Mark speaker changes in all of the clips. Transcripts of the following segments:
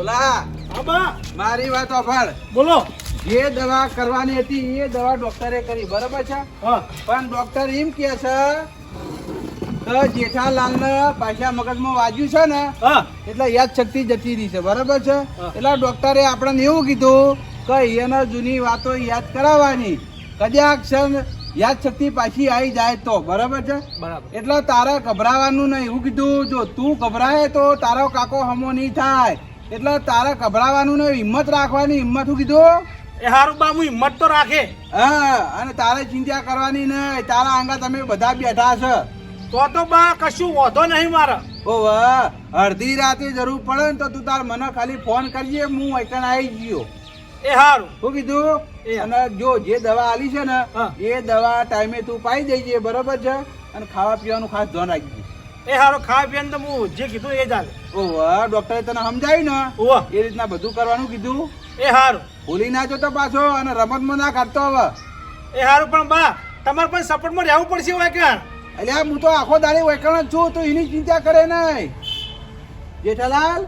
Speaker 1: બોલા મારી વાત સાંભળ.
Speaker 2: બોલો.
Speaker 1: જે દવા કરવાની હતી એ દવા ડોક્ટરે કરી, બરોબર છે? પણ ડોક્ટર એમ કે છે કે જેઠાલાલ ને પાછા મગજમાં વાગ્યું છે ને એટલે યાદ શક્તિ જતી રહી છે, બરોબર છે? એટલે ડોક્ટરે આપણને એવું કીધું કે એને જૂની વાતો યાદ કરાવવાની, કદાચ યાદ શક્તિ પાછી આવી જાય તો, બરાબર છે?
Speaker 2: બરાબર.
Speaker 1: એટલે તારે ગભરાવાનું નહીં. એવું કીધું જો તું ગભરાય તો તારો કાકો હમો નહીં થાય, એટલે તારે ગભરાવાનું નહીં, હિંમત રાખવાની. હિંમત શું કીધું?
Speaker 2: એ હારું બા, હું હિંમત તો રાખે.
Speaker 1: હા, અને તારે ચિંતા કરવાની નહીં. તારા આંગા તમે બધા બેઠા છે
Speaker 2: તો બા કશું વાંધો નહીં મારે.
Speaker 1: ઓ વાહ, અડધી રાતે જરૂર પડે ને તો તું તાર મને ખાલી ફોન કરજે, હું એકણ આવી ગયો.
Speaker 2: એ હારું.
Speaker 1: શું કીધું? અને જો જે દવા આલી છે ને એ દવા ટાઈમે તું પાઈ દેજે, બરોબર છે? અને ખાવા પીવાનું ખાસ ધ્યાન રાખજે.
Speaker 2: એ હારું. ખાવા પીવાનું તો હું જે કીધું એ ચાલે.
Speaker 1: ઓહ, ડોક્ટરે તને સમજાયું ને
Speaker 2: ઓહ,
Speaker 1: એ રીતના બધું કરવાનું કીધું.
Speaker 2: એ હારું.
Speaker 1: ભૂલી ના જતો પાછો, અને રમતમાં ના કાઢતો હવે.
Speaker 2: એ હારું. પણ બા તમારે પણ સપોર્ટમાં રહેવું પડશે હોય કે.
Speaker 1: એટલે હું તો આખો દાડી વૈકણ જ છું, તો એની ચિંતા કરે નહીં. જેઠાલાલ,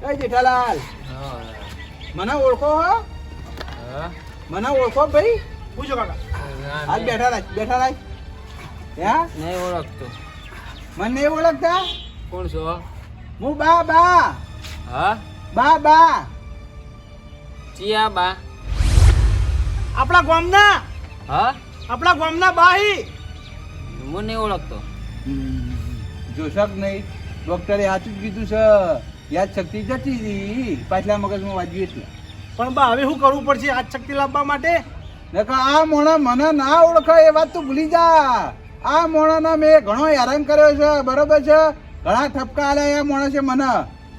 Speaker 1: એ જેઠાલાલ, મને ઓળખો હો? મને ઓળખો ભાઈ?
Speaker 2: પૂછો કાકા.
Speaker 1: હાલ બેઠા રાખ, બેઠા રાખ. હે?
Speaker 3: નહીં ઓળખતો.
Speaker 1: મને નહીં ઓળખતા?
Speaker 3: કોણ છો?
Speaker 1: હું બા.
Speaker 3: હા?
Speaker 1: બા
Speaker 3: ચિયા બા?
Speaker 2: આપણા ગામના.
Speaker 3: હા?
Speaker 2: આપણા ગામના બાહી.
Speaker 3: હું નહીં ઓળખતો.
Speaker 1: જોશક નહીં, ડોક્ટરે સાચું જ કીધું છે. યાદ શક્તિ જતી રહી, પાછલા મગજમાં વાગ્યું એટલે.
Speaker 2: પણ બા હવે શું કરવું પડશે આ શક્તિ લાવવા માટે?
Speaker 1: નકર આ મોણા મને ના ઓળખે એ વાત તું ભૂલી જા. આ મોણાને મેં ઘણો હેરાન કર્યો છે, બરોબર છે? ઘણા ઠપકા આલ્યા એ માણસે મને,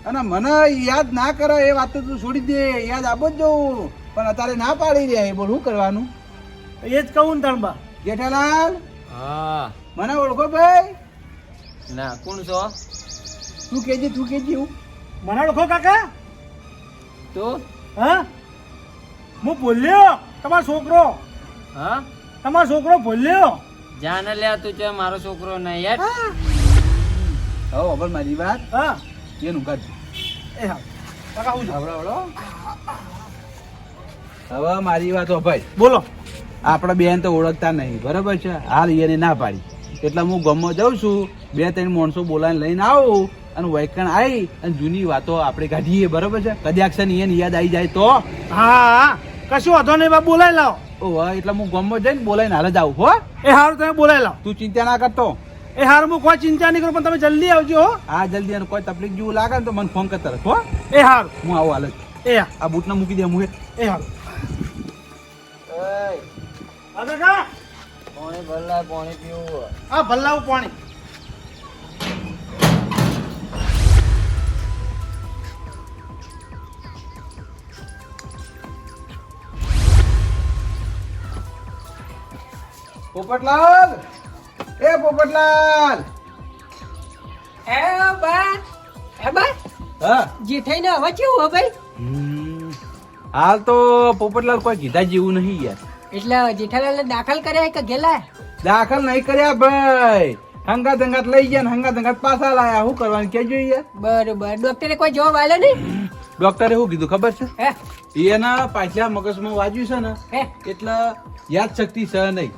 Speaker 1: અને મને યાદ ના કરે એ વાત તો તું છોડી દે. યાદ આપો જ જવું, પણ અત્યારે ના પાડી દે. બોલ શું કરવાનું?
Speaker 2: એ જ કહું ને તણબા.
Speaker 1: જેઠાલાલ,
Speaker 3: હા?
Speaker 1: મને ઓળખો ભાઈ?
Speaker 3: ના. કોણ છો?
Speaker 1: તું કેજે હું
Speaker 2: મને ઓળખો કાકા?
Speaker 3: તો
Speaker 2: હા, હું ભૂલ્યો તમારો છોકરો.
Speaker 3: હા?
Speaker 2: તમારો છોકરો ભૂલ્યો.
Speaker 3: જાને લે તું છે મારો છોકરો નહીં યાર.
Speaker 1: હવે ખબર મારી વાત
Speaker 2: હા,
Speaker 1: એનું કાઢ.
Speaker 2: એ હા કાકા હું છું.
Speaker 1: હવે મારી વાત હો ભાઈ.
Speaker 2: બોલો.
Speaker 1: આપણા બેન તો ઓળખતા નહીં, બરાબર છે? હાલ એને ના પાડી એટલે હું ગામમાં જાઉં છું, 2-3 માણસો બોલાવીને લઈને આવું, અને વૈકણ આવી અને જૂની વાતો આપણે કાઢીએ, બરાબર છે? કદાચ એને યાદ આવી જાય તો.
Speaker 2: હા, કશું વાંધો નહીં બા, બોલાવી લાવો.
Speaker 1: ઓહ, એટલે હું ગામમાં જઈને બોલાવીને હાલ જ આવું. હો,
Speaker 2: એ હારું, તમે બોલાવી લાવો.
Speaker 1: તું ચિંતા ના કરતો.
Speaker 2: એ હારું, હું કોઈ ચિંતા નહીં કરું, પણ તમે જલ્દી આવજો હો.
Speaker 1: હા, જલ્દી. અને કોઈ તકલીફ જેવું લાગે ને તો મને ફોન કરતા રહો.
Speaker 2: એ હારું,
Speaker 1: હું આવું હાલ જ.
Speaker 2: એ હા,
Speaker 1: આ બૂટને મૂકી દે હું.
Speaker 2: એ હારું. હા કાકા,
Speaker 3: પાણી ભરલા, પાણી પીવું.
Speaker 2: હા ભલ્લાવું પાણી.
Speaker 1: પોપટલાલ, એ પોપટલાલ.
Speaker 4: એ બા
Speaker 1: હા,
Speaker 4: જેઠાઈને હવે કેવું હો ભાઈ?
Speaker 1: હાલ તો પોપટલાલ કોઈ કીધા જેવું નહીં યાર.
Speaker 4: એટલે જેઠાલાલ દાખલ કર્યા કે ગેલા?
Speaker 1: દાખલ નહીં કર્યા ભાઈ, હંગાત લઈ ગયા ને હંગાત પાછા લાયા. શું કરવાનું કેજો યાર.
Speaker 4: બરોબર. ડોક્ટરે કોઈ જવાબ આલ્યો નહીં?
Speaker 1: ડોક્ટરે શું કીધું ખબર છે?
Speaker 4: હે
Speaker 1: એના પાછલા મગજમાં વાગ્યું છે ને
Speaker 4: હે
Speaker 1: એટલે યાદ શક્તિ છે નહીં.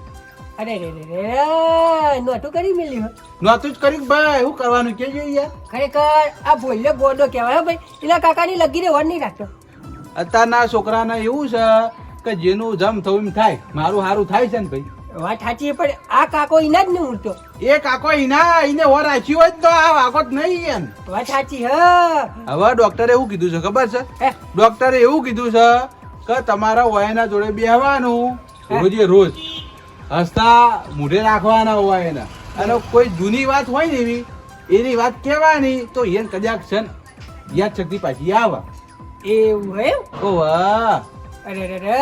Speaker 4: અરે રે રે રે, નોટું કરી મેલ્યું હો.
Speaker 1: નહોતું જ કર્યું ભાઈ. શું કરવાનું કેજો યાર.
Speaker 4: ખરેખર આ ભોલ્યો ગોડો કહેવાય હો ભાઈ. એના કાકાની લગીને વર નહીં રાખતો.
Speaker 1: અત્યારના છોકરાને એવું છે કે જેનું જમ થવું એમ થાય. મારું સારું થાય છે ને ભાઈ.
Speaker 4: વાત સાચી, પણ આ કાકો ઇના જ નહીં ઉડતો.
Speaker 1: એ કાકો એને ઓર રાખ્યું હોય તો આ વાગો જ નહીં એમ.
Speaker 4: વાત સાચી. હ
Speaker 1: હવે ડોક્ટરે એવું કીધું છે ખબર છે?
Speaker 4: હે
Speaker 1: ડોક્ટરે એવું કીધું છે કે તમારા વયના જોડે બેહવાનું રોજે રોજ, હસતા મૂઢે રાખવાના હોય એના, અને કોઈ જૂની વાત હોય ને એની વાત કહેવાની તો એને કદાચ છે ને યાદ શક્તિ પાછી આવે.
Speaker 4: એવું એમ?
Speaker 1: ઓ વાહ,
Speaker 4: અરે રે રે,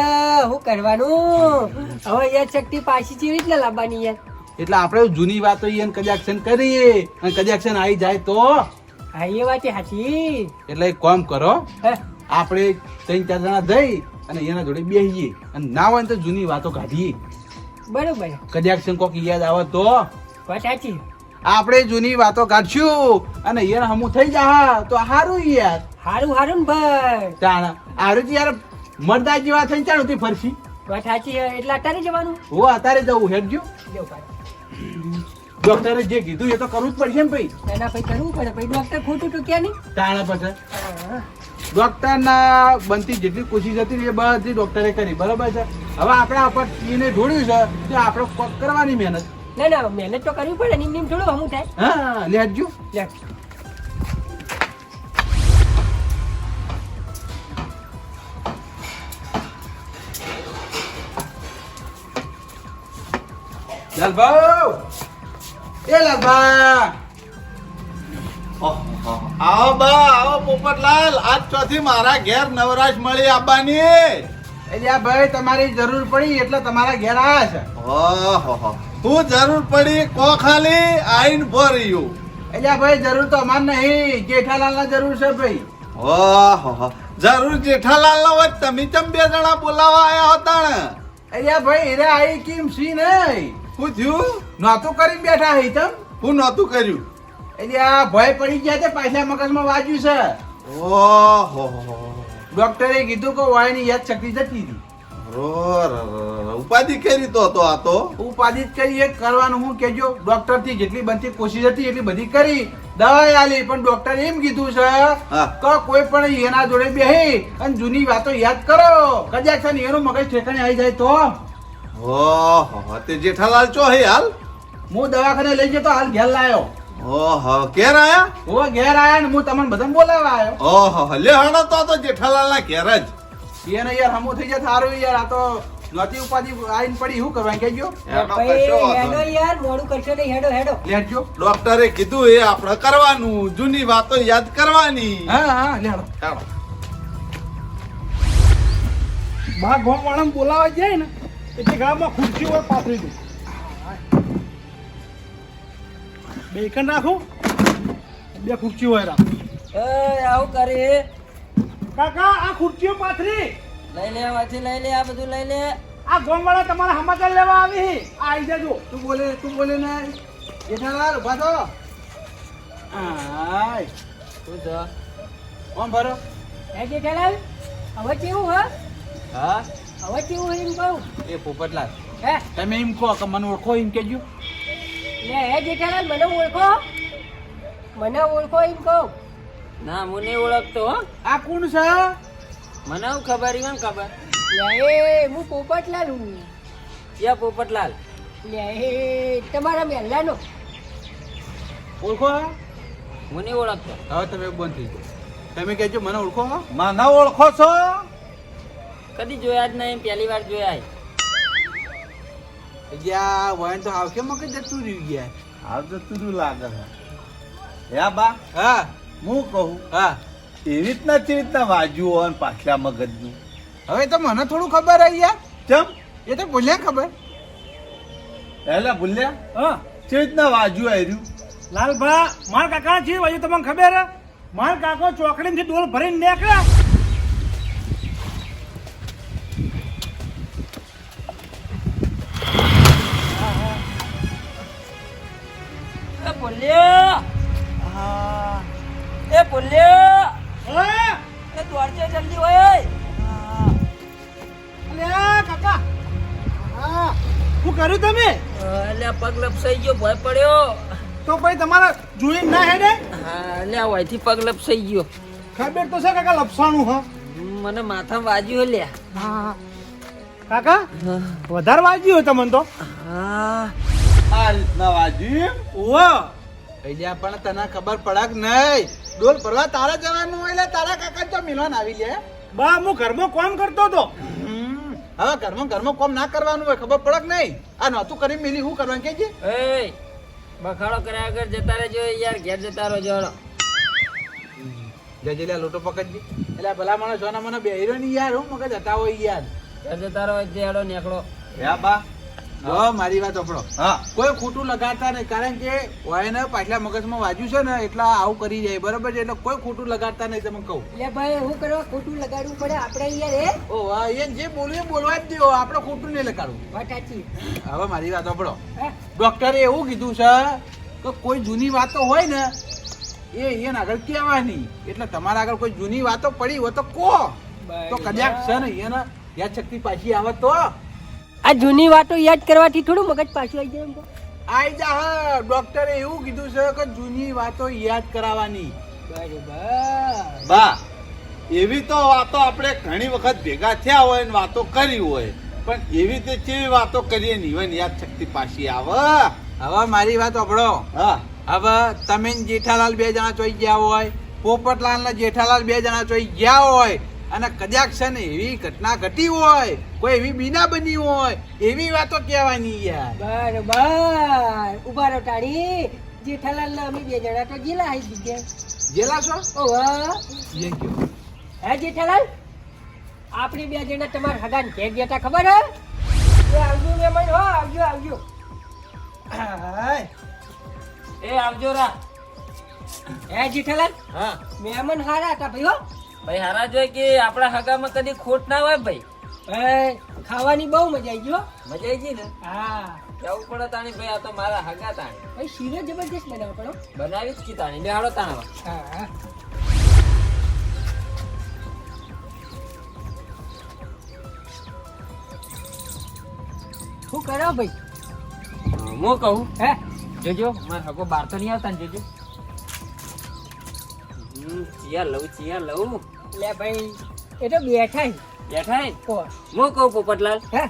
Speaker 4: શું કરવાનું હવે? યાદ શક્તિ પાછી કેવી રીતના લાવવાની યાર?
Speaker 1: એટલે આપણે જૂની વાતો એને કદાચ છે ને કરીએ અને કદાચ છે ને આવી જાય તો.
Speaker 4: હા, એ વાત સાચી.
Speaker 1: એટલે એક કામ કરો,
Speaker 4: હે
Speaker 1: આપણે 3-4 જણા જઈ અને એના જોડે બેસીએ, અને ના હોય ને તો જૂની વાતો કાઢીએ.
Speaker 4: બરોબર.
Speaker 1: કદાચ છે કોક યાદ આવે તો.
Speaker 4: વાત સાચી.
Speaker 1: આપણે જૂની વાતો કાઢશું અને એને હમું થઈ જા તો સારું યાર.
Speaker 4: હારું હારું ને ભાઈ
Speaker 1: તાણ આરુજી યાર મરદા જેવા થઈને ચાલ ઉતી ફરશી
Speaker 4: વાત સાચી છે. એટલે અત્યારે જવાનું
Speaker 1: હો અત્યારે જવું હેડજો
Speaker 4: લેવું કાઢો.
Speaker 1: ડોક્ટરે જે કીધું એ તો કરવું જ પડશે ને ભાઈ
Speaker 4: એના પછી કરવું પડે પછી ડોક્ટર ખોટું તો ક્યાં નહીં.
Speaker 1: તાણા પછી
Speaker 4: હા.
Speaker 1: ડોક્ટરના બનતી જેટલી કોશિશ હતી ને એ બધી ડોક્ટરે કરી બરાબર છે. હવે આપણા ઉપર એને ઢોળ્યું છે તો આપણે કોક કરવાની મહેનત.
Speaker 4: ના ના મહેનત તો કરવી પડે ને એમ થોડું હમું થાય.
Speaker 1: હા લેજો
Speaker 4: લે.
Speaker 1: લાલભાઉ એ લાલભા
Speaker 5: આવો બા આવો પોપટલાલ આજ ચોથી મારા ઘેર નવરાશ મળી આવવાની.
Speaker 1: એટલે આ ભાઈ તમારી જરૂર પડી એટલે તમારા ઘેર આવ્યા છે.
Speaker 5: ઓહો તું જરૂર પડી કો ખાલી આઈન ભર્યું.
Speaker 1: એટલે આ ભાઈ જરૂર તો અમાર નહીં જેઠાલાલના જરૂર છે ભાઈ.
Speaker 5: ઓહો જરૂર જેઠાલાલ નો હોય તમે ચમ બે જણા બોલાવા આયા હતા ને.
Speaker 1: એટલે આ ભાઈ હીરે આવી કેમ સી નહીં
Speaker 5: શું થયું?
Speaker 1: નહોતું કરીને બેઠા હઈ તમ.
Speaker 5: હું નહોતું કર્યું.
Speaker 1: એટલે આ ભય પડી ગયા છે પાછલા મગજમાં વાગ્યું છે.
Speaker 5: ઓહો
Speaker 1: ડોક્ટરે કીધું કે વાયની યાદ શક્તિ જતી હતી.
Speaker 5: ઉપાધિ કરી તો આ તો
Speaker 1: ઉપાધિ જ કરી એ કરવાનું હું કેજો ડોક્ટર થી જેટલી બનતી કોશિશ હતી એટલી બધી કરી દવા આલી પણ ડોક્ટર એમ કીધું છે
Speaker 5: હા.
Speaker 1: કે કોઈ પણ એના જોડે બેહી અને જૂની વાતો યાદ કરો કદાચ છે ને એનું મગજ ઠેકાણે આવી જાય તો.
Speaker 5: ઓહો તે જેઠાલાલ ચો હે હાલ?
Speaker 1: હું દવાખાને લઈ જતો હાલ ઘેર લાયો.
Speaker 5: ઓહો ઘેર આયા?
Speaker 1: હું ઘેર આયા ને હું તમને બધાને બોલાવા આવ્યો.
Speaker 5: ઓહો લે હણો તો જેઠાલાલ ના ઘેર જ.
Speaker 1: એને યાર હમું થઈ જાય સારું યાર આ તો નહોતી ઉપાધિ આઈને પડી શું કરવાનું કેજો
Speaker 5: એનો
Speaker 4: ભાઈ
Speaker 5: કશો વાંધો
Speaker 4: હેડો
Speaker 5: નહીં.
Speaker 4: યાર મોડું કરશો નહીં. હેડો હેડો.
Speaker 1: લેજો.
Speaker 5: ડોક્ટરે કીધું એ આપણે કરવાનું જૂની વાતો યાદ કરવાની.
Speaker 1: હા હા લેડો.
Speaker 5: ચાલો.
Speaker 2: બા ગોમ વાળા બોલાવા જાય ને એટલે ગામમાં ખુરશી હોય પાથરી દઉં. બે એકન રાખું બે ખુરશી હોય રાખ.
Speaker 3: આવું કરે
Speaker 2: કાકા આ ખુરશીઓ પાથરી
Speaker 3: લઈ લે વાથી લઈ લે આ બધું લઈ લે.
Speaker 2: આ ગોમ વાળા તમારા સમાચાર લેવા આવી આ આવી જજો.
Speaker 1: તું બોલે ને જેઠાલાલ ઉભા થો. આય
Speaker 3: શું છે?
Speaker 1: કોણ ભરો
Speaker 4: હે જેઠાલાલ હવે કેવું હા
Speaker 1: હા
Speaker 4: હવે કેવું હોય એમ કહું.
Speaker 1: એ પોપટલાલ
Speaker 4: હે
Speaker 1: તમે એમ કહો કે મને ઓળખો એમ કેજો.
Speaker 4: લે હે જેઠાલાલ મને ઓળખો એમ કહું.
Speaker 3: ના હું નહીં ઓળખતો હો.
Speaker 1: આ કોણ છે?
Speaker 3: મને હું ખબર ઈવન ખબર.
Speaker 4: લે એ હું પોપટલાલ હું.
Speaker 3: યા પોપટલાલ
Speaker 4: લે એ તમારા મહેલાનો.
Speaker 1: ઓળખો
Speaker 3: હું નહીં ઓળખતો.
Speaker 1: હવે તમે બંધ થઈ જાઓ. તમે કહેજો મને ઓળખો
Speaker 5: મને ઓળખો છો?
Speaker 3: કદી જોયા જ નહીં પહેલી વાર જોયા.
Speaker 1: ગયા વયન તો આવ કેમ મગજ જતું રહ્યું ગયા.
Speaker 5: હાલ તો તું લાગે છે. હે બા
Speaker 1: હા
Speaker 5: હું કહું
Speaker 1: હા
Speaker 5: એવી રીતના વાજ્યું હોય ને પાછલા મગજનું.
Speaker 1: હવે તો મને થોડું ખબર આવી યાર.
Speaker 5: ચમ
Speaker 1: એ તો બોલ્યા ખબર.
Speaker 5: એલા ભૂલ્યા
Speaker 2: હા
Speaker 5: કેવી રીતના વાજ્યું આવ્યું?
Speaker 2: લાલભા માર કાકા છે હજી તમને ખબર હે માર કાકો ચોકડીથી ડોલ ભરીને નીકળ્યા.
Speaker 3: એ બોલ્યો એ બોલ્યો
Speaker 2: ઓય
Speaker 3: એ દોડજે જલ્દી હોય.
Speaker 2: અલ્યા કાકા હા શું કર્યું તમે?
Speaker 3: અલ્યા પગ લપસાઈ ગયો ભય પડ્યો.
Speaker 2: તો ભાઈ તમારા જોઈ ના હેડે?
Speaker 3: હા અલ્યા વાયથી પગ લપસાઈ ગયો.
Speaker 2: ખબર તો છે કાકા લપસાણું હા.
Speaker 3: મને માથામાં વાગ્યું લ્યા.
Speaker 2: કાકા વધારે વાગ્યું હોય તમને તો.
Speaker 3: હા
Speaker 5: આ રીતના વાજ્યું?
Speaker 2: ઓહો
Speaker 1: ભૈયા પણ તને ખબર પડક નહીં. ડોલ ભરવા તારા જવાનું હોય એટલે તારા કાકા તો મિલવાન આવી લે.
Speaker 2: બા હું ઘરમાં કોમ કરતો હતો.
Speaker 1: હવે ઘરમાં કોમ ના કરવાનું હોય ખબર પડક નહીં. આ નહોતું કરી મિલી શું કરવાનું કેજે.
Speaker 3: એ બખાડો કર્યા વગર જતા રહેજો યાર ઘેર જતા રહેજો.
Speaker 1: જજે લે લોટો પકડજી. એટલે ભલા મને જોના મને બેહીરો ની યાર હું મગજ હતા હોય યાર.
Speaker 3: ઘેર જતા રહો જેડો નીકળો.
Speaker 5: હે બા
Speaker 1: જો મારી વાત સાંભળો.
Speaker 5: હા
Speaker 1: કોઈ ખોટું લગાડતા નહીં કારણ કે વાયને પાછલા મગજમાં વાજ્યું છે ને એટલે આવું કરી જાય બરોબર છે એટલે કોઈ ખોટું લગાડતા નહીં તમે કહું.
Speaker 4: લે ભાઈ હું કરવા ખોટું લગાડવું પડે આપણે યાર હે.
Speaker 1: ઓ વાહ એ જે બોલ્યું એ બોલવા જ દો આપણે ખોટું નહીં લગાડવું.
Speaker 4: વાત સાચી.
Speaker 1: હવે મારી વાત સાંભળો.
Speaker 4: હે
Speaker 1: ડોક્ટરે એવું કીધું છે કે કોઈ જૂની વાતો હોય ને એને આગળ કહેવાની. એટલે તમારા આગળ કોઈ જૂની વાતો પડી હોય તો કહો, તો કદાચ છે ને એને યાદ શક્તિ પાછી આવે તો
Speaker 4: આ જૂની વાતો યાદ કરવાથી થોડું મગજ પાછું આવી જાય એમ તો.
Speaker 1: આઈ જા. હા, ડોક્ટરે એવું કીધું છે કે જૂની વાતો યાદ કરાવવાની.
Speaker 4: બરોબર.
Speaker 5: બા એવી તો વાતો આપણે ઘણી વખત ભેગા થયા હોય ને વાતો કરી હોય, પણ એવી તે કેવી વાતો કરીએ ને ઈવન યાદ શક્તિ પાછી આવે.
Speaker 1: હવે મારી વાત સાંભળો.
Speaker 5: હા
Speaker 1: હવે તમે ને જેઠાલાલ 2 જણા ચોઈ ગયા હોય, પોપટલાલ ને જેઠાલાલ 2 જણા ચોઈ ગયા હોય, અને કદાચ છે ને એવી ઘટના ઘટી હોય, કોઈ એવી બીના બની હોય, એવી વાતો કહેવાની યાર.
Speaker 4: બરોબર. ઉભા રહો ટાણી. જેઠાલાલ ને અમે 2 જણા તો ગયેલા આવી જગ્યાએ.
Speaker 1: જેલા છો?
Speaker 4: ઓહો.
Speaker 1: એમ કયો.
Speaker 4: હે જેઠાલાલ, આપણે 2 જણા તમારા હગાને ઘેર ગયા તા ખબર હે? એ આવજો મહેમાન હો, આવજો આવજો.
Speaker 1: હાય.
Speaker 3: એ આવજો રા.
Speaker 4: હે જેઠાલાલ,
Speaker 3: હા
Speaker 4: મહેમાન હારા હતા ભાઈ હો.
Speaker 3: ભાઈ હારા જોઈ કે આપણા હગામાં કદી ખોટ ના હોય ભાઈ.
Speaker 4: એ, ખાવાની બહુ મજા આવી ગઈ હો.
Speaker 3: મજા આવી ગઈ ને.
Speaker 4: હા
Speaker 3: કેવું પડે તાણી ભાઈ, આ તો મારા હગા તાણી
Speaker 4: ભાઈ શીરો જબરજસ્ત બનાવો પડો.
Speaker 3: બનાવી જ કી તાણી બેહાડો તાણવા.
Speaker 4: હા. શું કરો ભાઈ?
Speaker 3: હું કહું
Speaker 4: હે
Speaker 3: જોજો મારા હગો બાર તો નહીં આવતા ને જોજો. ચિયા લઉં
Speaker 4: લે ભાઈ, એ તો બેઠા છે.
Speaker 3: બેઠા હે.
Speaker 4: કો
Speaker 3: હું કહું પોપટલાલ,
Speaker 4: હે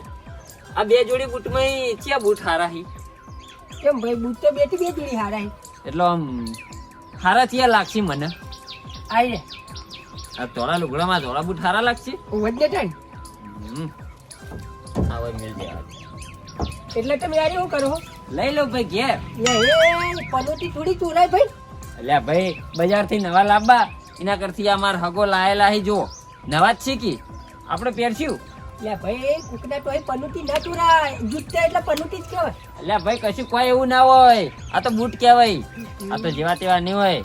Speaker 3: આ 2 જોડી બૂટમાં ચિયા બૂટ હારા હી?
Speaker 4: કેમ ભાઈ, બૂટ તો બેઠી 2 જોડી હારા છે.
Speaker 3: એટલે આમ હારા ચિયા લાગશે મને?
Speaker 4: આઈ રે
Speaker 3: આ ધોળા લુગડામાં ધોળા બૂટ હારા લાગશે?
Speaker 4: વધે ટાઈમ.
Speaker 3: આવે મિલ દે.
Speaker 4: એટલે તમે યાર એવું કરો
Speaker 3: લઈ લો ભાઈ ઘેર.
Speaker 4: એ પનોતી થોડી ચોરાય ભાઈ.
Speaker 3: એટલે ભાઈ બજાર થી નવા લાવવા એના કરતી આ માર હગો લાયેલા હી જો નવા જ શીખી આપણે પહેરશું.
Speaker 4: લે ભાઈ કુકડા તો પનોતી ના ચોરાય, જૂતા એટલે પનોતી જ કહેવાય.
Speaker 3: એટલે ભાઈ કશું કોઈ એવું ના હોય, આ તો બૂટ કહેવાય. આ તો જેવા તેવા નહીં હોય.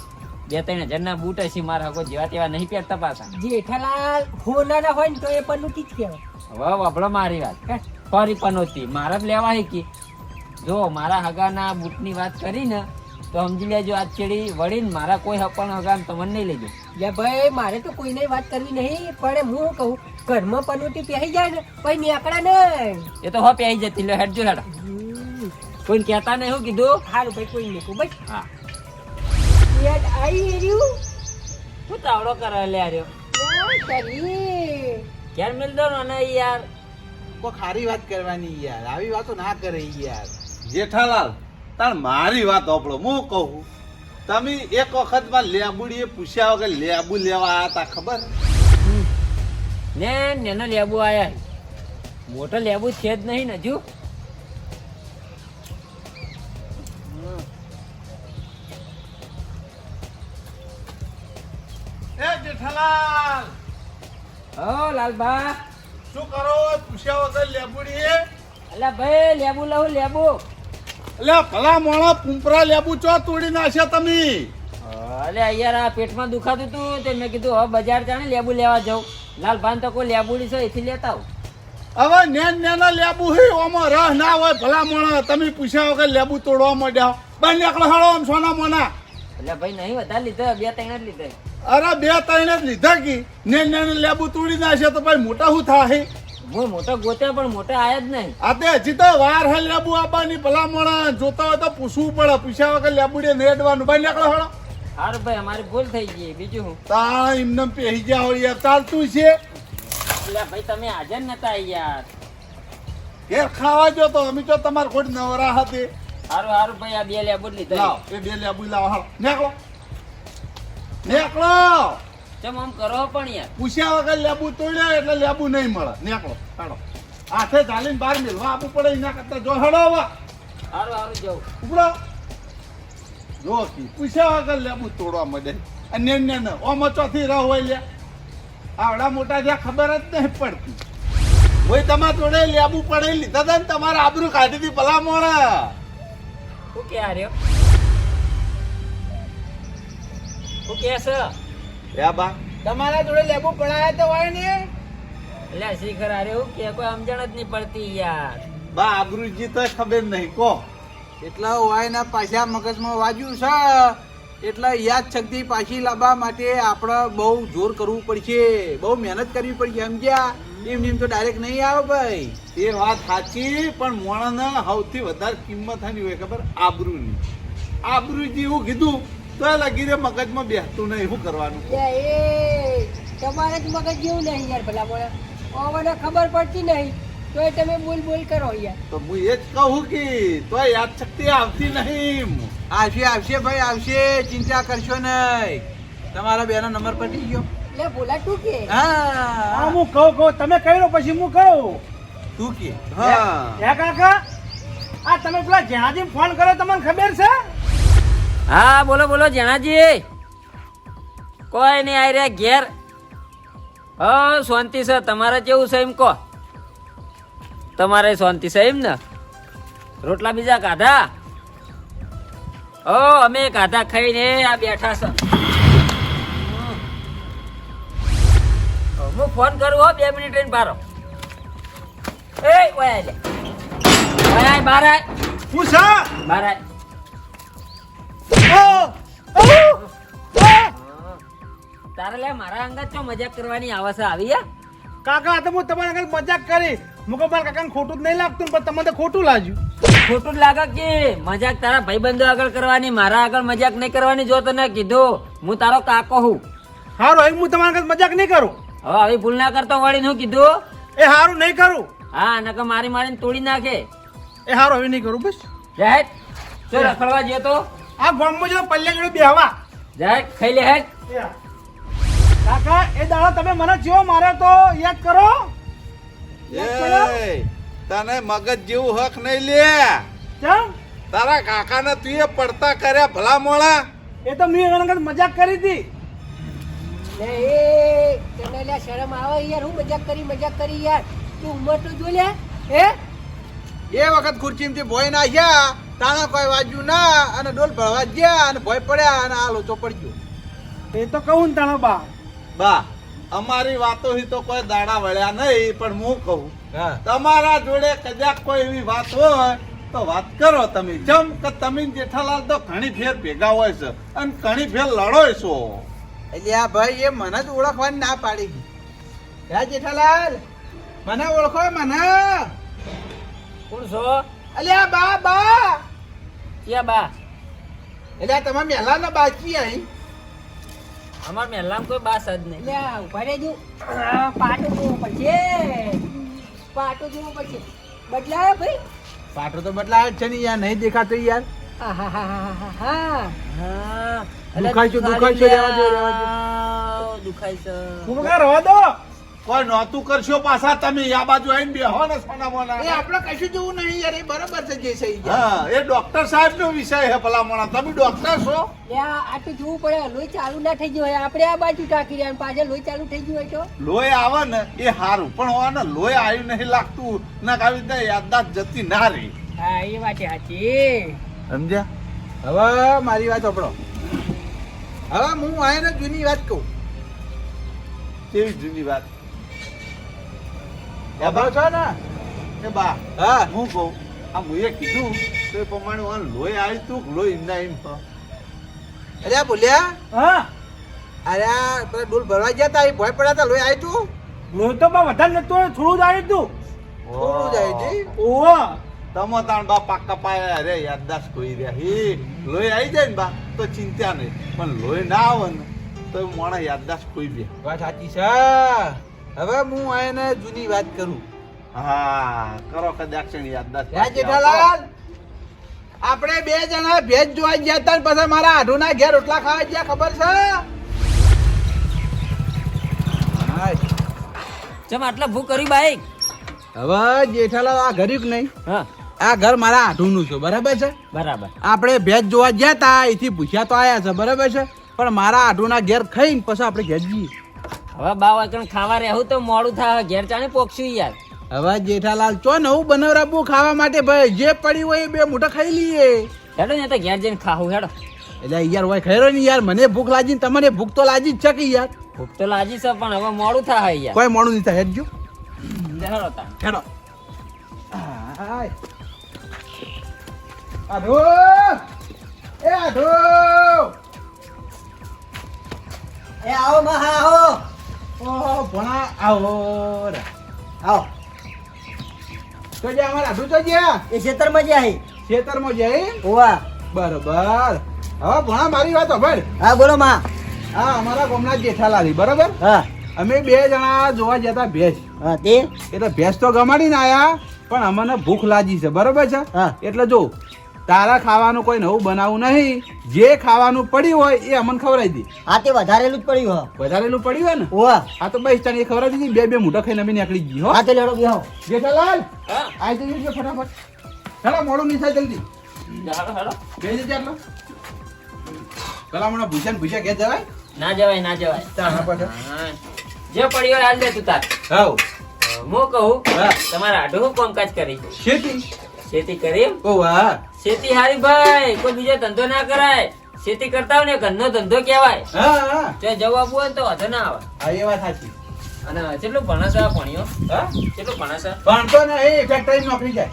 Speaker 3: 2-3 હજારના બૂટ હશે, મારા હગો જેવા તેવા નહીં પહેરતા પાછા.
Speaker 4: જેઠાલાલ હોનારા હોય ને તો એ પનોતી જ કહેવાય.
Speaker 3: હવે વાપરો મારી વાત.
Speaker 4: હે?
Speaker 3: ફરી પનોતી મારા જ લેવા હે કે જો મારા હગાના બૂટની વાત કરી ને તો સમજી લેજો આજ ચેડી વળીને મારા કોઈ પણ હગાને તમને નહીં લેજો.
Speaker 4: લે ભાઈ મારે તો કોઈને વાત કરવી નહીં, પણ હું કહું ઘરમાં પનોતી પહેરી જાય ને પછી નીકળા નહીં.
Speaker 3: એ તો હો પહેરી જતી લો હેડજો હેડા. કોઈને કહેતા નહીં હું કીધું.
Speaker 4: સારું ભાઈ કોઈ નહીં ભાઈ.
Speaker 3: હા
Speaker 4: યાદ આવી રહ્યું
Speaker 3: હું તાવડો કરે લે આર્યો ક્યારે મિલ દો ને યાર.
Speaker 1: કોઈ ખારી વાત કરવાની યાર, આવી વાતો ના કરે યાર.
Speaker 5: જેઠાલાલ તાર મારી વાત સાંભળો. હું કહું તમે એક વખતમાં લેબુડીએ પૂછ્યા વગર લેબુ લેવા આવ્યા હતા ખબર?
Speaker 3: ને નેનો લેબુ આયા મોટો લેબુ છે જ નહીં ને હજુ.
Speaker 5: એ જેઠાલાલ
Speaker 3: હો લાલબા.
Speaker 5: શું કરો પૂછ્યા વગર લેબુડીએ?
Speaker 3: અલ્યા ભાઈ લેબુ લઉં લેબુ.
Speaker 5: એટલે ભલા મોણા પુંપરા લેબુ ચો તોડી નાખ્યા તમે?
Speaker 3: અલે યાર આ પેટમાં દુખાતું હતું તે મેં કીધું હવે બજાર જાણે લેબુ લેવા જાઉં. લાલભાન તો કોઈ લેબુડી છે એથી લેતા આવું.
Speaker 5: હવે નેના લેબુ હે ઓમાં રહ ના હોય. ભલા મોણા તમે પૂછ્યા વગર લેબુ તોડવા માંડ્યા. બાર નીકળો હાડો આમ સોના મોના.
Speaker 3: એટલે ભાઈ નહીં વધારે લીધા 2-3 જ લીધા.
Speaker 5: અરે 2-3 જ લીધા કી ને લેબુ તોડી નાખ્યા તો ભાઈ મોટા શું થાય?
Speaker 3: હું મોટો ગોત્યા પણ મોટા આયા જ નહીં.
Speaker 5: આ તે હજી તો વાર હે લેબુ આપવાની. ભલા મોણા જોતા હોય તો પૂછવું પડે. પૂછ્યા વગર લેબુડીએ નેડવાનું. ભાઈ નીકળો હાડો.
Speaker 3: સારું ભાઈ અમારી ભૂલ થઈ ગઈ બીજું હું.
Speaker 5: તા એમને પહેરી ગયા હોય યાર ચાલતું છે.
Speaker 3: એટલે ભાઈ તમે હાજર નતા યાર.
Speaker 5: ઘેર ખાવા જો તો અમે તો તમારે ખોટ નવરા હતી.
Speaker 3: સારું સારું ભાઈ આ 2 લેબુ જ લીધા.
Speaker 5: લાવ એ 2 લેબુ લાવો હાલો. નીકળો નીકળો.
Speaker 3: ચમ આમ કરો પણ યાર.
Speaker 5: પૂછ્યા વગર લેબુ તોડ્યા એટલે લેબુ નહીં મળે. નીકળો હાલો. હાથે ચાલીને બહાર મેળવા આપવું પડે. એના કરતા જો હડો હવે
Speaker 3: સારું સારું જવું.
Speaker 5: ઉપડો. જો કી પૂછ્યા વગર લેબુ તોડવા મળે. અને ને ઓમાં ચોથી રહ હોય લે. આવડા મોટા જ્યાં ખબર જ નહીં પડતી હોય. તમારા જોડે લેબુ પડે લીધા હતા ને તમારે આબરૂ કાઢી હતી ભલા મોણા.
Speaker 3: શું કે આ રહ્યો? શું કે છે?
Speaker 5: યા બા
Speaker 1: તમારા જોડે લેબુ પડાયા તો હોય ને.
Speaker 3: એટલે શીખર આ રહ્યો કે કોઈ સમજણ જ નહીં પડતી યાર.
Speaker 5: બા આબરૂજી તો ખબર નહીં કો.
Speaker 1: એટલા હોય ને પાછા મગજમાં વાજ્યું છે એટલે યાદ શક્તિ પાછી લાવવા માટે આપણે બહુ જોર કરવું પડશે, બહુ મહેનત કરવી પડશે, સમજ્યા? એમ તો ડાયરેક્ટ નહીં આવે ભાઈ.
Speaker 5: એ વાત સાચી, પણ મોણાને સૌથી વધારે કિંમત આની હોય ખબર? આબરૂની. આબરૂ જેવું કીધું તો લગી રે મગજમાં બેસતું નહીં. શું કરવાનું?
Speaker 4: એ તમારે જ મગજ જેવું નહીં યાર ભલા મોણા. મને ખબર પડતી નહીં તોય તમે બોલ બોલ કરો યાર.
Speaker 5: તો હું એ જ કહું કે તો યાદ શક્તિ આવતી નહીં.
Speaker 1: આવશે આવશે ભાઈ આવશે, ચિંતા કરશો નહીં. તમારા બેનો નંબર પટી ગયો.
Speaker 4: લે બોલા તું કે
Speaker 2: હા
Speaker 1: હા
Speaker 2: હું કહું તમે કહી લો પછી હું કહું.
Speaker 1: તું કે
Speaker 5: હા
Speaker 2: હે કાકા આ તમે પેલા જ્યાંથી ફોન કર્યો તમને ખબર છે?
Speaker 3: હા બોલો બોલો જણાજી. કોઈ નહીં આવી રહ્યા ઘેર. શાંતિ છે. તમારે કેવું છે એમ કહો. તમારે શાંતિ છે એમ ને? રોટલા બીજા ખાધા? અમે ખાધા ખાઈને આ બેઠા છે. હું ફોન કરું હો 2 મિનિટ રહીને બારો. એ ઓય લે ઓય બાર આય
Speaker 2: શું છે?
Speaker 3: બાર આય. તારે લે મારા અંગત તો મજાક કરવાની આવે છે આવી હે?
Speaker 2: કાકા આ તો હું તમારા આગળ મજાક કરી મુકો મારા કાકાને ખોટું જ નહીં લાગતું ને, પણ તમને તો ખોટું લાગ્યું.
Speaker 3: ખોટું જ લાગે કે મજાક તારા ભાઈબંધો આગળ કરવાની, મારા આગળ મજાક નહીં કરવાની. જો તને કીધું હું તારો કાકો હું.
Speaker 2: હારું હવે હું તમારા આગળ મજાક નહીં કરું.
Speaker 3: હવે આવી ભૂલ ના કરતો વળીને હું કીધું.
Speaker 2: એ હારું નહીં કરું.
Speaker 3: હા નકર મારી મારીને તોડી નાખે.
Speaker 2: એ હારું હવે નહીં કરું બસ.
Speaker 3: જાહેર ચો રખડવા જઈએ તો
Speaker 2: આ ગામમાં જો પલ્લે જોડે બેહવા.
Speaker 3: જાહેર ખાઈ લે હેડ.
Speaker 2: કાકા એ દાડો તમે મને જેવો માર્યો તો યાદ કરો.
Speaker 5: એ તને મગજ જેવું હક નહીં લે.
Speaker 2: કેમ?
Speaker 5: તારા કાકાને તું એ પડતા કર્યા ભલા મોણા.
Speaker 2: એ તો મેં એના આગળ મજાક કરી હતી.
Speaker 4: લે એ તને લે શરમ આવે યાર. હું મજાક કરી યાર. તું ઉંમર તો જો લે. હે
Speaker 1: એ વખત ખુરચીમાંથી ભોય નાખ્યા, તાણા કોઈ વાજ્યું ના, અને ડોલ ભરવા ગયા અને ભોય પડ્યા અને આ લોચો પડ્યો.
Speaker 2: એ તો કહું ને તારો બા.
Speaker 5: બા અમારી વાતો તો કોઈ દાડા વળ્યા નહીં, પણ હું કહું
Speaker 1: હા
Speaker 5: તમારા જોડે કદાચ કોઈ એવી વાત હોય તો વાત કરો તમે. જેમ કે તમે ને જેઠાલાલ તો ઘણી ફેર ભેગા હોય છે અને ઘણી ફેર લડોય છો.
Speaker 1: એટલે આ ભાઈ એ મને જ ઓળખવાની ના પાડી ગઈ. હે જેઠાલાલ, મને ઓળખો મને.
Speaker 3: કોણ છો?
Speaker 1: અલ્યા બા બા.
Speaker 3: ક્યાં બા?
Speaker 1: એટલે તમે મેલા ના બાકી અહીં.
Speaker 3: અમાર મહેલામાં કોઈ બાસ જ નહીં.
Speaker 4: લે ઉભા રહેજો. પાટો જોવો પડશે. બદલાયો ભાઈ.
Speaker 1: પાટો તો બદલાયો જ છે ને યાર, નહીં દેખાતો યાર.
Speaker 4: આહાહાહાહા.
Speaker 3: હા
Speaker 1: દુખાય છે, દુખાય છે, રહેવા દો, રહેવા દો.
Speaker 3: દુખાય છે.
Speaker 2: તું બકા રવા દો.
Speaker 5: કોઈ નહોતું કરશો પાછા તમે આ બાજુ આવીને બેહો ને સોના મોના.
Speaker 1: એ આપણે કશું જોવું નહીં યાર, એ બરોબર છે જે છે ઈ યાર.
Speaker 5: હા એ ડોક્ટર સાહેબ નો વિષય છે ભલા મોણા. તમે ડોક્ટર છો?
Speaker 4: લે આ તો જોવું પડે. લોહી ચાલુ ના થઈ ગયું હોય. આપણે આ બાજુ ટાંકી રહ્યા અને પાછળ લોહી ચાલુ થઈ ગયું હોય તો
Speaker 5: લોહી આવે ને એ સારું, પણ હોય ને લોહી આવ્યું નહીં લાગતું ના આવી રીતે યાદદાસ્ત જતી ના રહી.
Speaker 4: હા એ વાત સાચી.
Speaker 1: સમજ્યા? હવે મારી વાત સાંભળો. હવે હું આને જૂની વાત કહું.
Speaker 5: કેવી જૂની વાત?
Speaker 1: સાંભળો છો ને?
Speaker 5: એ બા
Speaker 1: હા
Speaker 5: હું કહું આ મુએ કીધું તો એ પ્રમાણે વાન લોહી આવી તું લોહી એમના એમ
Speaker 1: અરે આ બોલ્યા.
Speaker 2: હા
Speaker 1: અરે આ પેલા ડોલ ભરવા ગયા તા, એ ભોય પડ્યા તા, લોહી આવી તું.
Speaker 2: લોહી તો બા વધારે નતું આવ્યું, થોડું જ આવ્યું તું.
Speaker 1: થોડું જાય છે.
Speaker 2: ઓહો
Speaker 5: તમો તાણ બા પાક્કા પાયા અરે યાદદાસ્ત કોઈ રહ્યા હી લોહી આવી જાય ને બા તો ચિંતા નહીં, પણ લોહી ના આવે ને તો મોણા યાદદાસ્ત કોઈ બે.
Speaker 1: વાત સાચી છે. હવે હું આને જૂની વાત કરું.
Speaker 5: હા કરો કદાચ ક્ષણ યાદદાસ્ત.
Speaker 1: હે જેઠાલાલ, આપણે બે જણા ભેજ જોવા ગયા હતા ને પછી મારા આઢુના ઘેર રોટલા ખાવા ગયા, ખબર છે? હા.
Speaker 3: ચમ આટલા ભૂખ કરી બાઈક?
Speaker 1: હવે જેઠાલાલ આ ઘર નહીં,
Speaker 3: હા
Speaker 1: આ ઘર મારા આઢુનું છે, બરાબર છે?
Speaker 3: બરાબર.
Speaker 1: આપણે ભેજ જોવા ગયા હતા, અહીંથી પૂછ્યા તો આયા છે, બરાબર છે? પણ મારા આઢુના ઘેર ખાઈને પછી આપણે ઘેર જઈએ.
Speaker 3: હવે બા વાકણ ખાવા રહેવું તો મોડું થાય, ઘેર ચાને પોકશું યાર.
Speaker 1: હવે જેઠાલાલ ચો નવું બનાવરાબુ ખાવા માટે ભાઈ, જે પડી હોય એ બે મોટા ખાઈ લઈએ.
Speaker 3: હેડો ને તો ઘેર જઈને ખાવું હેડો.
Speaker 1: એટલે યાર હોય ખરો ને યાર, મને ભૂખ લાગી ને તમને ભૂખ તો લાગી જ છે કે યાર.
Speaker 3: ભૂખ તો લાગી છે પણ હવે મોડું થાય યાર.
Speaker 1: કોઈ મોડું નહીં થાય, હેડજો
Speaker 3: હેડો તાણ.
Speaker 1: હેડો. હાય. આઢો એ આઢો, આવો રે.
Speaker 4: આવો
Speaker 1: તો જે અમારે આધું તો જ્યાં
Speaker 4: એ ખેતરમાં જાય
Speaker 1: ખેતરમાં જઈ
Speaker 4: ઓવા
Speaker 1: બરોબર. હવે ભણા મારી વાત સાંભળ.
Speaker 4: હા બોલો માં
Speaker 1: હા અમારા ગામના જેઠાલાલી બરોબર.
Speaker 4: હા
Speaker 1: અમે 2 જણા જોવા ગયા હતા ભેંસ.
Speaker 4: હા તે
Speaker 1: એટલે ભેંસ તો ગમાડીને આયા પણ અમને ભૂખ લાગી છે બરોબર છે.
Speaker 4: હા.
Speaker 1: એટલે જો તારા ખાવાનું કોઈ નવું બનાવવું નહીં, જે ખાવાનું પડ્યું હોય એ અમને ખવડાવી દી.
Speaker 4: હા તે વધારેલું જ પડ્યું હો
Speaker 1: વધારેલું પડ્યું હોય ને
Speaker 4: ઓવા
Speaker 1: આ તો બસ તને ખવડાવી દીધી. 2 મોટા ખાઈને અમે નીકળી ગઈ હો.
Speaker 4: હા તો લેડો બેહો
Speaker 1: જેઠાલાલ
Speaker 3: હા
Speaker 1: આવી જજો ફટાફટ. હેલો મોડું નહીં થાય જલ્દી.
Speaker 3: હાલો હાલો
Speaker 1: બેસી જા આટલો. પેલા મને ભૂસ્યા ઘેર જવાય.
Speaker 3: ના જવાય ના જવાય
Speaker 1: ચાણા પર
Speaker 3: હા. જે પડ્યો હોય હાલ દે તું તાર
Speaker 1: હાઉ
Speaker 3: હું કહું
Speaker 1: હા.
Speaker 3: તમારા આઢું શું કામકાજ કરી
Speaker 1: ખેતી.
Speaker 3: ખેતી કરી
Speaker 1: ઓ વાહ.
Speaker 3: ખેતી હારી ભાઈ કોઈ બીજો ધંધો ના કરાય. ખેતી કરતા હોય ને ઘરનો ધંધો કહેવાય.
Speaker 1: હા હા
Speaker 3: જો જવાબ હોય ને તો વાંધો ના આવે.
Speaker 1: હા એ વાત સાચી.
Speaker 3: અને કેટલું ભણસ આ ભણ્યો
Speaker 1: હા
Speaker 3: કેટલું ભણસ આ?
Speaker 1: ભણતો ને એ ફેક્ટરી નોકરી જાય.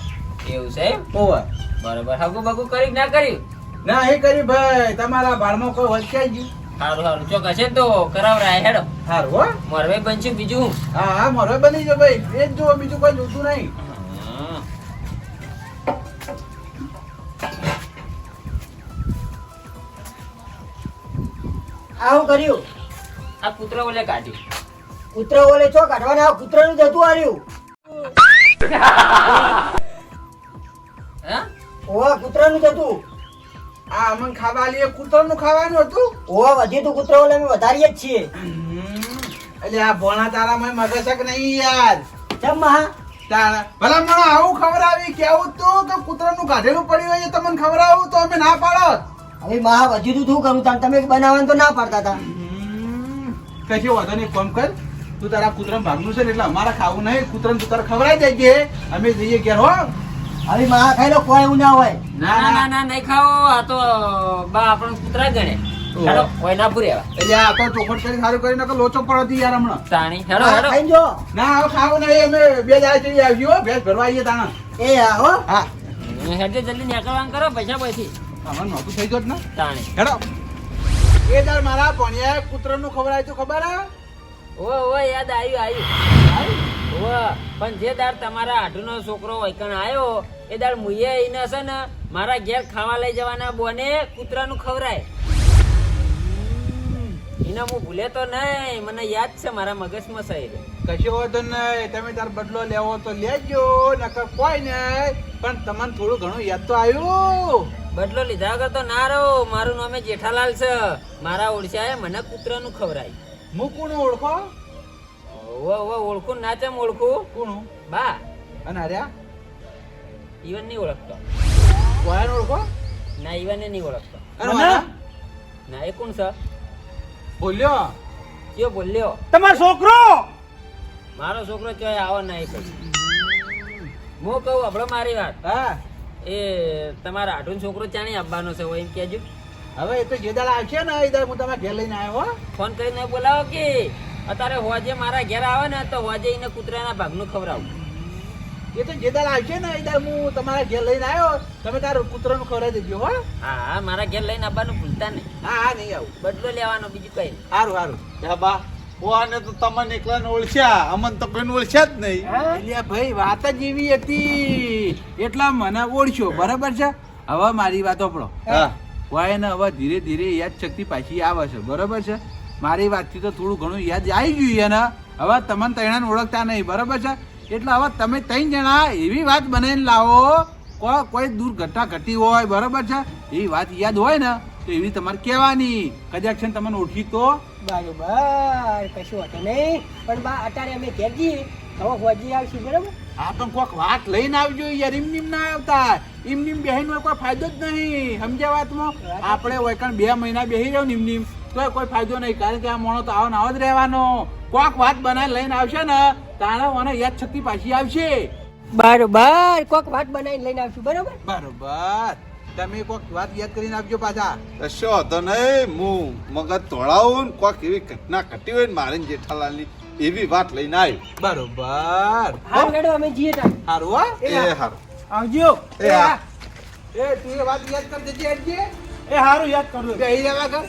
Speaker 3: એવું છે એમ?
Speaker 1: ઓ વાહ.
Speaker 3: બરોબર હગું બગું કરી કે ના કર્યું?
Speaker 1: ના એ કરી ભાઈ તમારા બાળમાં કોઈ વચ્ચે ગયું.
Speaker 3: સારું સારું ચોક હશે ને તો કરાવરાય હેડો
Speaker 1: સારું હો.
Speaker 3: મોરવે બનશું બીજું હું
Speaker 1: હા હા મારો બની ગયો ભાઈ. એ જ જો બીજું કોઈ જોતું નહીં.
Speaker 3: હા.
Speaker 4: આવું કર્યું
Speaker 3: આ કૂતરો ઓલે કાઢ્યું.
Speaker 4: કૂતરો ઓલે છો કાઢવાના કૂતરાનું જતું આવ્યું
Speaker 3: હા
Speaker 4: ઓવા કૂતરાનું જતું
Speaker 1: આ અમન ખાવા લઈએ કૂતરનું ખાવાનું હતું.
Speaker 4: ઓવા વધી તું કૂતરો ઓલે અમે વધારીએ જ છીએ
Speaker 1: એટલે આ ભોણા તારામાં મગજ શક નહીં યાર.
Speaker 4: ચમ મહા
Speaker 1: તારા ભલા મને આવું ખવડાવી કેવું તું કે કૂતરાનું કાઢેલું પડ્યું હોય એ તમને ખવડાવું તો અમે ના પાડત.
Speaker 4: હવે મહા વધી તું શું કરું તાન તમે બનાવવાનું તો ના પાડતા હતા
Speaker 1: કશી વાંધો નહીં. ફોન કર તું તારા કૂતરા ભાગનું છે ને એટલે અમારે ખાવું નહીં. કૂતરાને તું તારે ખવડાવી દેજે. અમે જઈએ ઘેર હો.
Speaker 4: હવે મહા ખાઈ લો કોઈ એવું ના હોય
Speaker 3: ના ના ના નહીં ખાઓ આ તો બા આપણને કૂતરા ગણે હેડો કોઈ ના પૂરેવા
Speaker 1: એટલે આ તો ચોખટ કરી સારું કરીને કે લોચો પડતી યાર હમણાં.
Speaker 3: તાણી હેડો
Speaker 4: મહા
Speaker 3: હેડો
Speaker 4: ખાઈને જો
Speaker 1: ના હવે ખાવું નહીં. અમે 2 દાડા ચડી આવજો હો. ભેંસ ભરવા આવીએ તાણા.
Speaker 4: એ હા હો
Speaker 1: હા
Speaker 3: હેડે જલ્દી નીકળવાનું કરો પૈસા પછી
Speaker 1: અમારે નહોતું થઈ ગયું જ ને.
Speaker 3: તાણી
Speaker 1: હેડો. એ દાડ મારા ભણ્યા કૂતરાનું ખવડાવ્યું તું ખબર હે?
Speaker 3: ઓ યાદ આવ્યું પણ જે દાડ તમારા આઢુનો છોકરો વૈકણ આવ્યો એ દાડ મુઈએ એને છે ને મારા ઘેર ખાવા લઈ જવાના બોને કૂતરાનું ખવરાય એને હું ભૂલે તો નહીં મને યાદ છે મારા મગજમાં સહી
Speaker 1: કશો વાંધો નહીં. તમે તાર બદલો લેવો તો લેજો નકર કોઈ નહીં. પણ તમને થોડું ઘણું યાદ તો આવ્યું.
Speaker 3: બદલો લીધા વગર તો ના રહો. મારું નામે જેઠાલાલ છે. મારા ઓળખ્યા મને કૂતરાનું ખવરાય.
Speaker 1: હું કોણ ઓળખો?
Speaker 3: ઓળખું ના ચમ ઓળખું
Speaker 1: કોણ?
Speaker 3: બા
Speaker 1: અને અર્યા
Speaker 3: ઈવન નહીં ઓળખતો.
Speaker 1: કોયાને ઓળખો?
Speaker 3: ના ઈવન નહીં ઓળખતો.
Speaker 1: અને વાલા?
Speaker 3: ના એ કોણ છે?
Speaker 1: બોલ્યો
Speaker 3: કયો બોલ્યો?
Speaker 2: તમારો છોકરો
Speaker 3: મારો છોકરો ચોય આવો નહીં કઈ. હું કહું આપણો મારી વાત
Speaker 1: હા.
Speaker 3: એ તમારા આઢું છોકરો ચાણી આવવાનો છે એમ કેજો.
Speaker 1: હવે એ તો જે દાડા આવશે ને એ દાડા હું તમારા ઘેર લઈને આવ્યો હો.
Speaker 3: ફોન કરીને બોલાવો કે અત્યારે હોજે મારા ઘેર આવે ને તો હોજે એને કૂતરાના ભાગનું ખવડાવું.
Speaker 1: એ તો જે દાડા આવશે ને એ દાડા હું તમારા ઘેર લઈને આવ્યો. તમે તારું કૂતરાનું ખવડાવી દેજો હો.
Speaker 3: હા હા મારા ઘેર લઈને આવવાનું ભૂલતા નહીં.
Speaker 1: હા હા નહીં આવું.
Speaker 3: બદલો લેવાનો બીજું કઈ નહીં.
Speaker 1: સારું સારું.
Speaker 5: હે બા ઓને તો તમને એકલાને ઓળખ્યા અમન તો કોઈને ઓળખ્યા જ નહીં.
Speaker 1: એટલે ભાઈ વાત જ એવી હતી એટલા મને ઓળખ્યો બરાબર છે. હવે મારી વાત સાંભળો.
Speaker 5: હા
Speaker 1: હોય ને હવે ધીરે ધીરે યાદ શક્તિ પાછી આવે છે બરાબર છે. મારી વાતથી તો થોડું ઘણું યાદ આવી ગયું ને. હવે તમને ત્રણને ઓળખતા નહીં બરાબર છે. એટલે હવે તમે 3 જણા એવી વાત બનાવીને લાવો કોઈ દુર્ઘટના ઘટી હોય બરાબર છે એવી વાત યાદ હોય ને તો એવી તમારે કહેવાની. કદાચ છે ને તમને ઓળખી તો
Speaker 4: બરોબર કશું હતું નહીં પણ બા અત્યારે અમે ઘેર જઈએ હવે હોજી આવશું બરોબર
Speaker 1: આ પણ કોઈક વાત લઈને આવજો યાર. એમ ના આવતા. એમ બેહીને કોઈ ફાયદો જ નહીં. સમજ્યા વાતમાં? આપણે વૈકણ 2 મહિના બેહી રહ્યો ને એમ તો કોઈ ફાયદો નહીં. કારણ કે આ મોણો તો આવો ને આવો જ રહેવાનો. કોઈક વાત બનાવી લઈને આવશે ને તારા મને યાદ શક્તિ પાછી આવશે.
Speaker 4: બરોબર કોક વાત બનાવીને લઈને આવશું બરોબર
Speaker 1: બરોબર. તમે કોઈક વાત યાદ કરીને આપજો પાછા.
Speaker 5: કશો હતો નહીં હું મગજ તોડાવું ને કોઈક એવી ઘટના ઘટી હોય ને મારી ને જેઠાલાલની એવી વાત લઈને આવ્યો.
Speaker 1: બરોબર.
Speaker 4: હા મેડમ અમે જઈએ તા
Speaker 1: સારું હો.
Speaker 5: એ હારું
Speaker 2: આવજો.
Speaker 5: એ હા
Speaker 1: એ તું એ વાત યાદ કરી દેજે.
Speaker 2: એ હારું યાદ કરું.
Speaker 1: બેહી રહેવા કર.